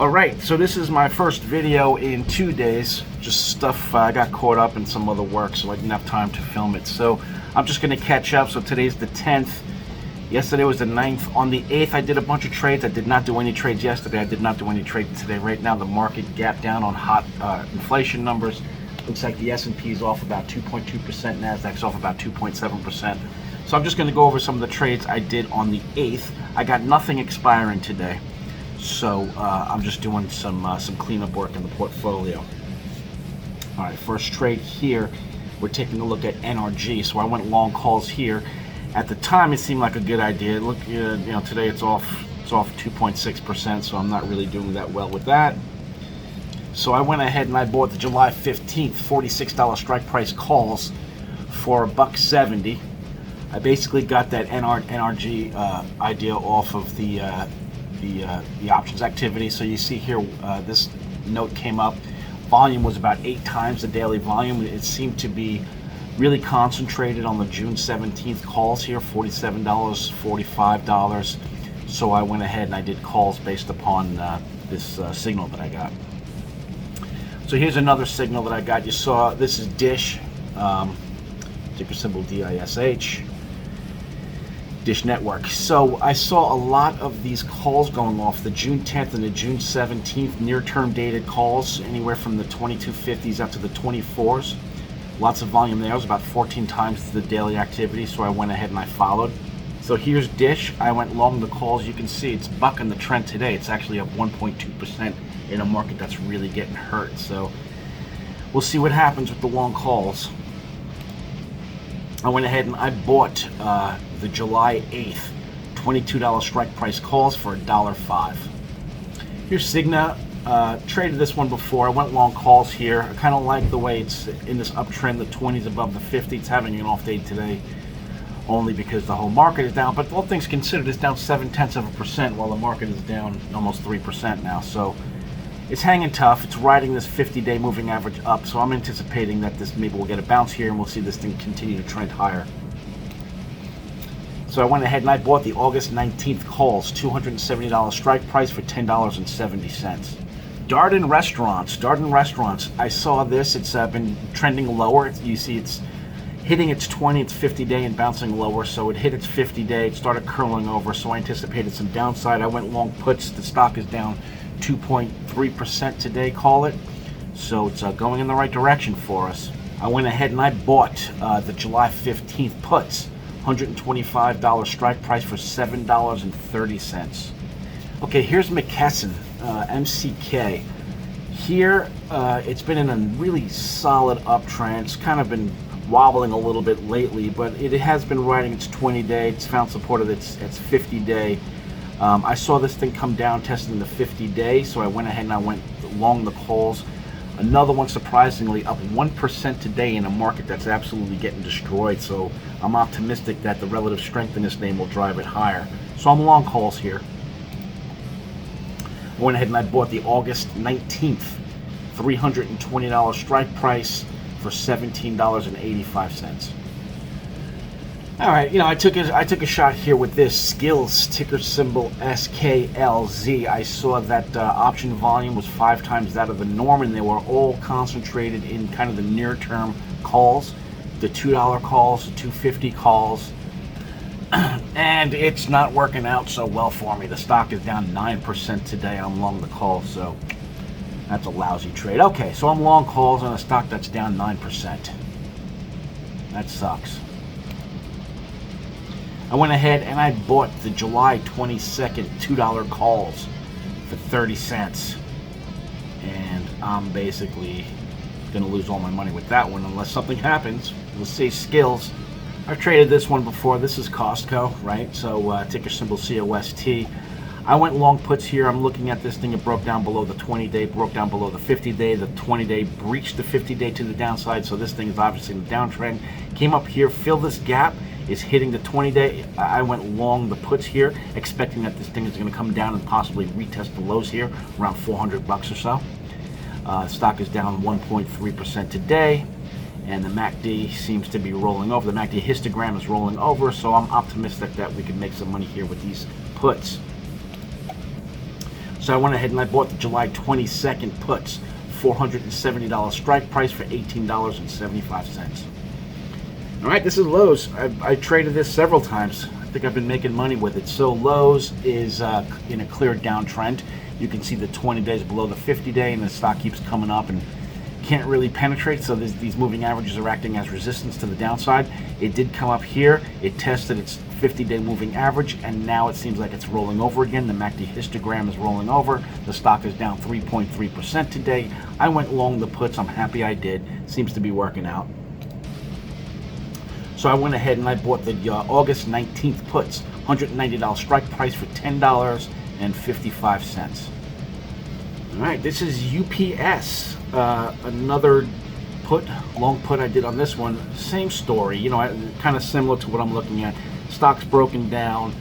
Alright, so this is my first video in 2 days. Just stuff, I got caught up in some other work, so I didn't have time to film it. So I'm just going to catch up. So today's the 10th. Yesterday was the 9th. On the 8th, I did a bunch of trades. I did not do any trades yesterday. I did not do any trades today. Right now, the market gapped down on hot inflation numbers. Looks like the S&P is off about 2.2%. NASDAQ's off about 2.7%. So I'm just going to go over some of the trades I did on the 8th. I got nothing expiring today. So I'm just doing some cleanup work in the portfolio. All right, first trade here, we're taking a look at NRG. So I went long calls here. At the time, it seemed like a good idea. Look, today it's off 2.6%. So I'm not really doing that well with that. So I went ahead and I bought the July 15th $46 strike price calls for $1.70. I basically got that NRG idea off of the options activity. So you see here, this note came up. Volume was about 8 times the daily volume. It seemed to be really concentrated on the June 17th calls here, $47, $45. So I went ahead and I did calls based upon this signal that I got. So here's another signal that I got. You saw this is Dish, ticker symbol DISH. Dish Network. So I saw a lot of these calls going off, the June 10th and the June 17th near-term dated calls, anywhere from the 2250s up to the 24s. Lots of volume there. It was about 14 times the daily activity, so I went ahead and I followed. So here's Dish. I went long the calls. You can see it's bucking the trend today. It's actually up 1.2% in a market that's really getting hurt. So we'll see what happens with the long calls. I went ahead and I bought the July 8th $22 strike price calls for $1.05. Here's Cigna. Traded this one before. I went long calls here. I kind of like the way it's in this uptrend. The 20s above the 50. It's having an off day today only because the whole market is down. But all things considered, it's down 0.7% while the market is down almost 3% now. So it's hanging tough. It's riding this 50-day moving average up. So I'm anticipating that this maybe we'll get a bounce here and we'll see this thing continue to trend higher. So I went ahead and I bought the August 19th calls, $270 strike price for $10.70. Darden Restaurants. I saw this. It's been trending lower. You see it's hitting its 20, its 50-day and bouncing lower. So it hit its 50-day. It started curling over. So I anticipated some downside. I went long puts. The stock is down 2.3% today, call it. So it's going in the right direction for us. I went ahead and I bought the July 15th puts. $125 strike price for $7.30. Okay, here's McKesson, MCK. Here, it's been in a really solid uptrend. It's kind of been wobbling a little bit lately, but it has been riding its 20-day. It's found support of its 50-day. I saw this thing come down testing the 50-day, so I went ahead and I went long the calls. Another one, surprisingly, up 1% today in a market that's absolutely getting destroyed. So I'm optimistic that the relative strength in this name will drive it higher. So I'm long calls here. I went ahead and I bought the August 19th $320 strike price for $17.85. All right, I took a shot here with this Skills, ticker symbol SKLZ. I saw that option volume was 5 times that of the norm, and they were all concentrated in kind of the near-term calls, the $2 calls, the $2.50 calls, and it's not working out so well for me. The stock is down 9% today. I'm long the call, so that's a lousy trade. Okay, so I'm long calls on a stock that's down 9%. That sucks. I went ahead and I bought the July 22nd $2 calls for 30 cents. And I'm basically going to lose all my money with that one unless something happens. We'll see. Skills. I've traded this one before. This is Costco, right? So ticker symbol COST. I went long puts here. I'm looking at this thing. It broke down below the 20-day, broke down below the 50-day. The 20-day breached the 50-day to the downside. So this thing is obviously in the downtrend. Came up here, filled this gap. Is hitting the 20-day. I went long the puts here, expecting that this thing is going to come down and possibly retest the lows here, around $400 or so. Stock is down 1.3% today, and the MACD seems to be rolling over. The MACD histogram is rolling over, so I'm optimistic that we can make some money here with these puts. So I went ahead and I bought the July 22nd puts, $470 strike price for $18.75. All right, this is Lowe's. I traded this several times. I think I've been making money with it. So Lowe's is in a clear downtrend. You can see the 20 days below the 50-day, and the stock keeps coming up and can't really penetrate. So these moving averages are acting as resistance to the downside. It did come up here. It tested its 50-day moving average, and now it seems like it's rolling over again. The MACD histogram is rolling over. The stock is down 3.3% today. I went long the puts. I'm happy I did. Seems to be working out. So I went ahead and I bought the August 19th puts, $190 strike price for $10.55. All right, this is UPS, another long put I did on this one. Same story, kind of similar to what I'm looking at. Stock's broken down.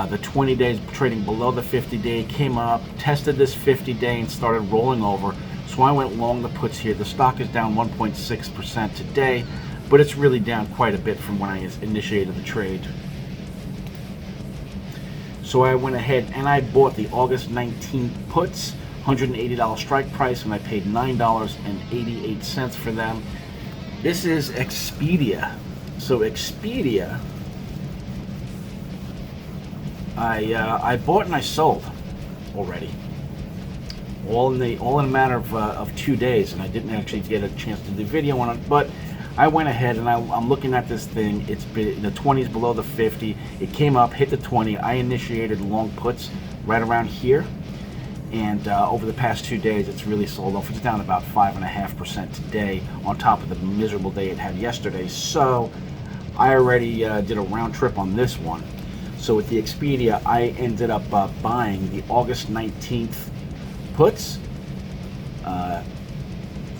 The 20 days trading below the 50-day, came up, tested this 50-day, and started rolling over. So I went long the puts here. The stock is down 1.6% today, but it's really down quite a bit from when I initiated the trade. So I went ahead and I bought the August 19th puts, $180 strike price, and I paid $9.88 for them. This is Expedia. So Expedia, I bought and I sold already, all in a matter of 2 days, and I didn't actually get a chance to do video on it, but I went ahead and I'm looking at this thing. It's been the 20s below the 50. It came up, hit the 20. I initiated long puts right around here, and over the past 2 days, it's really sold off. It's down about 5.5% today, on top of the miserable day it had yesterday. So I already did a round trip on this one. So with the Expedia, I ended up buying the August 19th puts.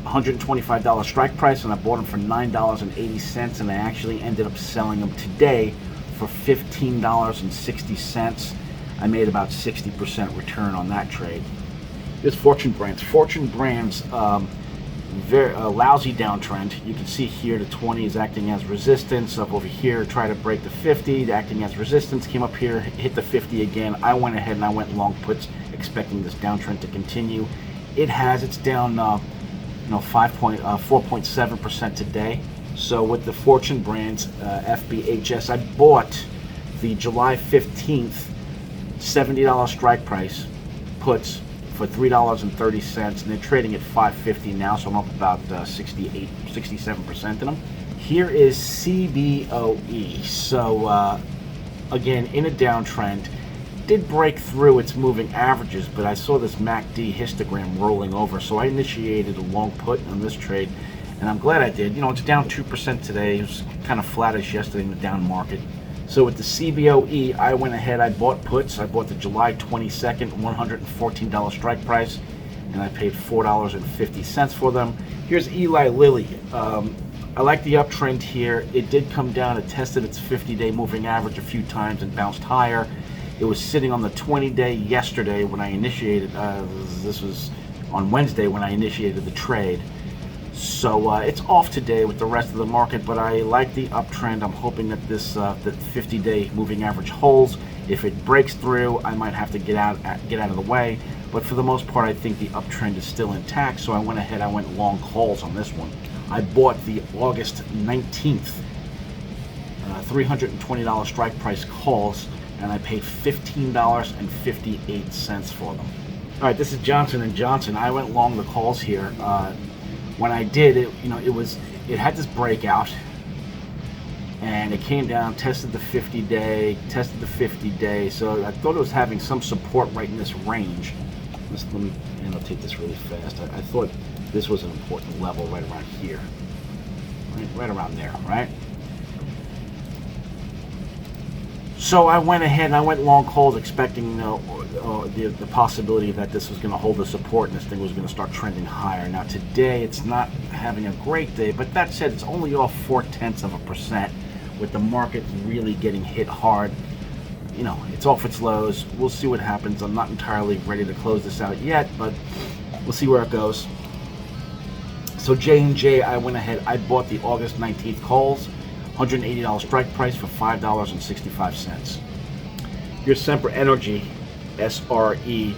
$125 strike price, and I bought them for $9.80, and I actually ended up selling them today for $15.60. I made about 60% return on that trade. This Fortune Brands. Fortune Brands, very lousy downtrend. You can see here the 20 is acting as resistance. Up over here, try to break the 50, acting as resistance. Came up here, hit the 50 again. I went ahead and I went long puts, expecting this downtrend to continue. It has. It's down 4.7% today. So with the Fortune Brands FBHS, I bought the July 15th $70 strike price puts for $3.30, and they're trading at $5.50 now, so I'm up about 67% in them. Here is CBOE. So again, in a downtrend, did break through its moving averages, but I saw this MACD histogram rolling over, so I initiated a long put on this trade, and I'm glad I did. It's down 2% today. It was kind of flattish yesterday in the down market. So with the CBOE, I went ahead, I bought puts. I bought the July 22nd $114 strike price, and I paid $4.50 for them. Here's Eli Lilly. I like the uptrend here. It did come down. It tested its 50-day moving average a few times and bounced higher. It was sitting on the 20-day yesterday when I initiated, this was on Wednesday when I initiated the trade. So it's off today with the rest of the market, but I like the uptrend. I'm hoping that this that 50-day moving average holds. If it breaks through, I might have to get out of the way. But for the most part, I think the uptrend is still intact. So I went ahead, I went long calls on this one. I bought the August 19th $320 strike price calls, and I paid $15.58 for them. All right, this is Johnson & Johnson. I went long the calls here. When I did, it had this breakout, and it came down, tested the 50-day, so I thought it was having some support right in this range. Let me annotate this really fast. I thought this was an important level right around here, right around there, right? So I went ahead and I went long calls, expecting the possibility that this was going to hold the support and this thing was going to start trending higher. Now today it's not having a great day, but that said, it's only off 0.4%, with the market really getting hit hard. It's off its lows. We'll see what happens. I'm not entirely ready to close this out yet, but we'll see where it goes. So J&J, I went ahead, I bought the August 19th calls, $180 strike price for $5.65. Here's Sempra Energy, SRE.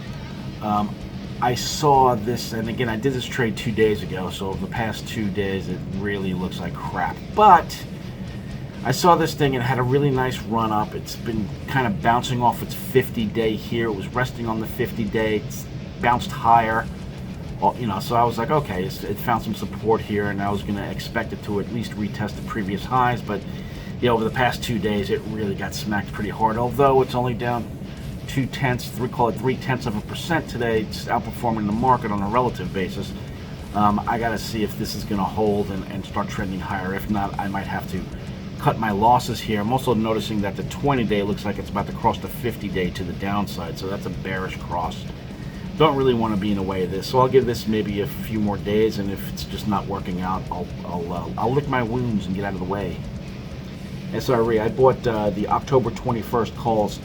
I saw this, and again, I did this trade 2 days ago, so over the past 2 days, it really looks like crap. But I saw this thing and it had a really nice run up. It's been kind of bouncing off its 50-day here. It was resting on the 50-day. It's bounced higher. Well, you know, so I was like, okay, it found some support here, and I was going to expect it to at least retest the previous highs. But you know, over the past 2 days, it really got smacked pretty hard. Although it's only down 0.3% today, it's outperforming the market on a relative basis. I got to see if this is going to hold and start trending higher. If not, I might have to cut my losses here. I'm also noticing that the 20-day looks like it's about to cross the 50-day to the downside, so that's a bearish cross. Don't really want to be in the way of this, so I'll give this maybe a few more days, and if it's just not working out, I'll lick my wounds and get out of the way. SRE, I bought the October 21st calls.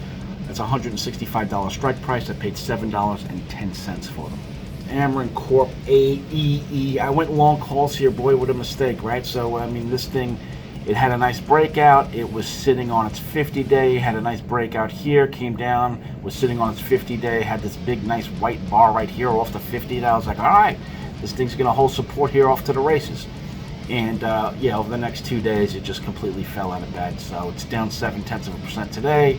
That's $165 strike price. I paid $7.10 for them. Amarin Corp AEE. I went long calls here. Boy, what a mistake, right? So, I mean, this thing, it had a nice breakout. It was sitting on its 50-day. Had a nice breakout here. Came down. Was sitting on its 50-day. Had this big, nice white bar right here off the 50. And I was like, all right, this thing's going to hold support here off to the races. And, yeah, over the next 2 days, it just completely fell out of bed. So it's down 0.7% today.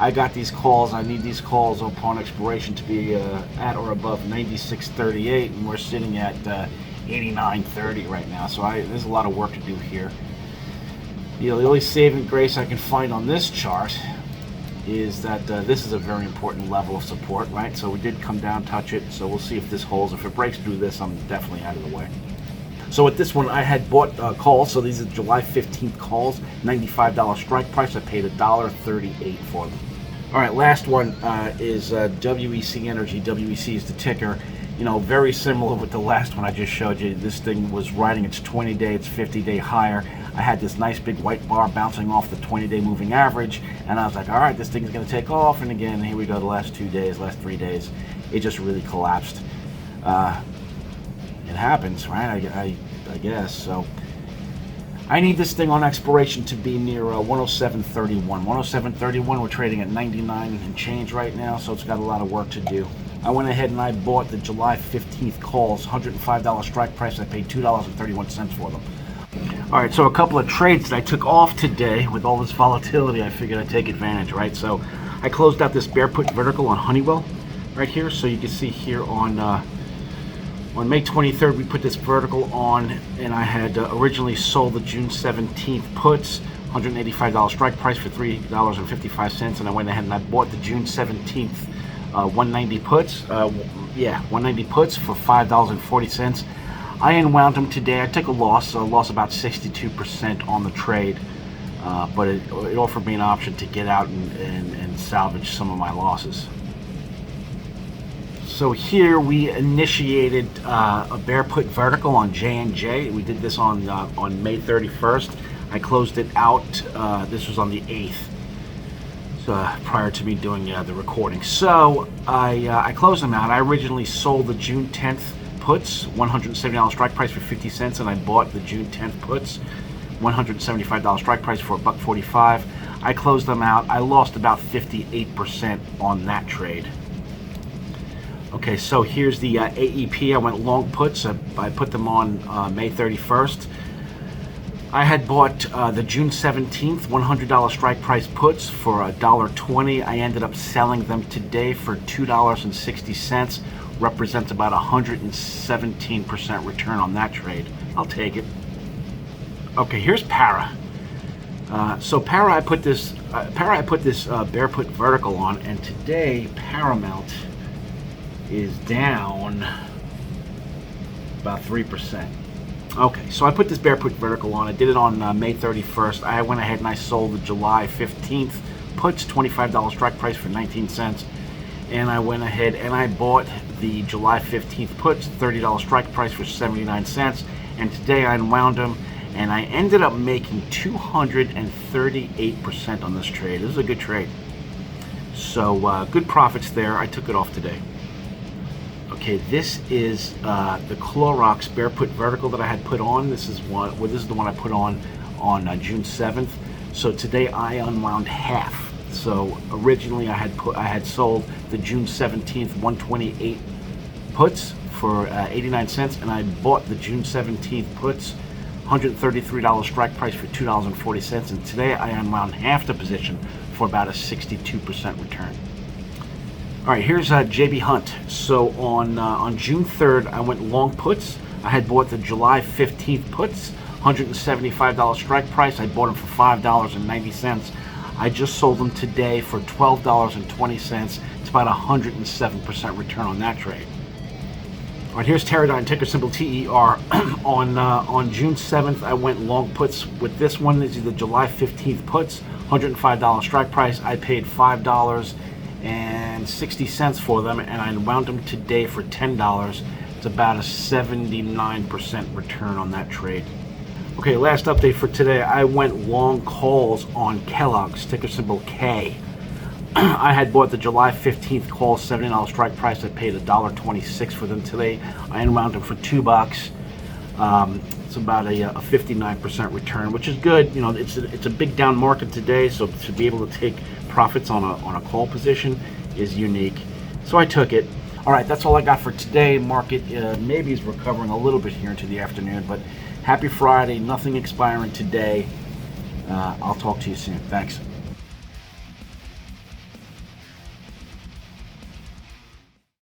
I got these calls. I need these calls upon expiration to be at or above 96.38, and we're sitting at 89.30 right now. So there's a lot of work to do here. You know, the only saving grace I can find on this chart is that this is a very important level of support, right? So we did come down, touch it. So we'll see if this holds. If it breaks through this, I'm definitely out of the way. So with this one, I had bought calls. So these are July 15th calls, $95 strike price. I paid $1.38 for them. All right, last one is WEC Energy. WEC is the ticker. You know, very similar with the last one I just showed you. This thing was riding its 20-day, its 50-day higher. I had this nice big white bar bouncing off the 20-day moving average, and I was like, all right, this thing's going to take off. And again, here we go, the last 2 days, last 3 days, it just really collapsed. It happens, right? I guess. So I need this thing on expiration to be near 107.31. 107.31, we're trading at 99 and change right now, so it's got a lot of work to do. I went ahead and I bought the July 15th calls, $105 strike price. I paid $2.31 for them. All right, so a couple of trades that I took off today with all this volatility. I figured I'd take advantage, right? So I closed out this bear put vertical on Honeywell right here. So you can see here on May 23rd, we put this vertical on, and I had originally sold the June 17th puts, $185 strike price for $3.55, and I went ahead and I bought the June 17th 190 puts. 190 puts for $5.40. I unwound them today. I took a loss about 62% on the trade, but it offered me an option to get out and salvage some of my losses. So here we initiated a bear put vertical on J&J. We did this on May 31st. I closed it out. This was on the 8th, prior to me doing the recording. So I closed them out. I originally sold the June 10th puts, $170 strike price for 50 cents, and I bought the June 10th puts, $175 strike price for $1.45. I closed them out. I lost about 58% on that trade. Okay, so here's the AEP. I went long puts. I put them on May 31st. I had bought the June 17th $100 strike price puts for $1.20. I ended up selling them today for $2.60. Represents about 117% return on that trade. I'll take it. Okay, here's Para. So Para, I put this bear put vertical on, and today Paramount is down about 3%. Okay, so I put this bear put vertical on. I did it on May 31st. I went ahead and I sold the July 15th puts, $25 strike price for 19 cents. And I went ahead and I bought the July 15th puts, $30 strike price for 79 cents. And today I unwound them, and I ended up making 238% on this trade. This is a good trade. So good profits there. I took it off today. Okay, this is the Clorox bear put vertical that I had put on. This is the one I put on June 7th. So today I unwound half. So originally I had sold the June 17th 128 puts for 89 cents, and I bought the June 17th puts $133 strike price for $2.40, and today I unwound half the position for about a 62% return. All right, here's JB Hunt. So on June 3rd, I went long puts. I had bought the July 15th puts, $175 strike price. I bought them for $5.90. I just sold them today for $12.20. It's about a 107% return on that trade. All right, here's Teradyne, ticker symbol TER. on June 7th, I went long puts with this one. This is the July 15th puts, $105 strike price. I paid $5.60 for them, and I wound them today for $10. It's about a 79% return on that trade. Okay, last update for today. I went long calls on Kellogg's, ticker symbol K. I had bought the July 15th call, $70 strike price. I paid $1.26 for them today. I unwound them for $2. It's about a 59% return, which is good. You know, it's a big down market today, so to be able to take profits on a call position is unique. So I took it. All right, that's all I got for today. Market maybe is recovering a little bit here into the afternoon, but happy Friday. Nothing expiring today. I'll talk to you soon. Thanks.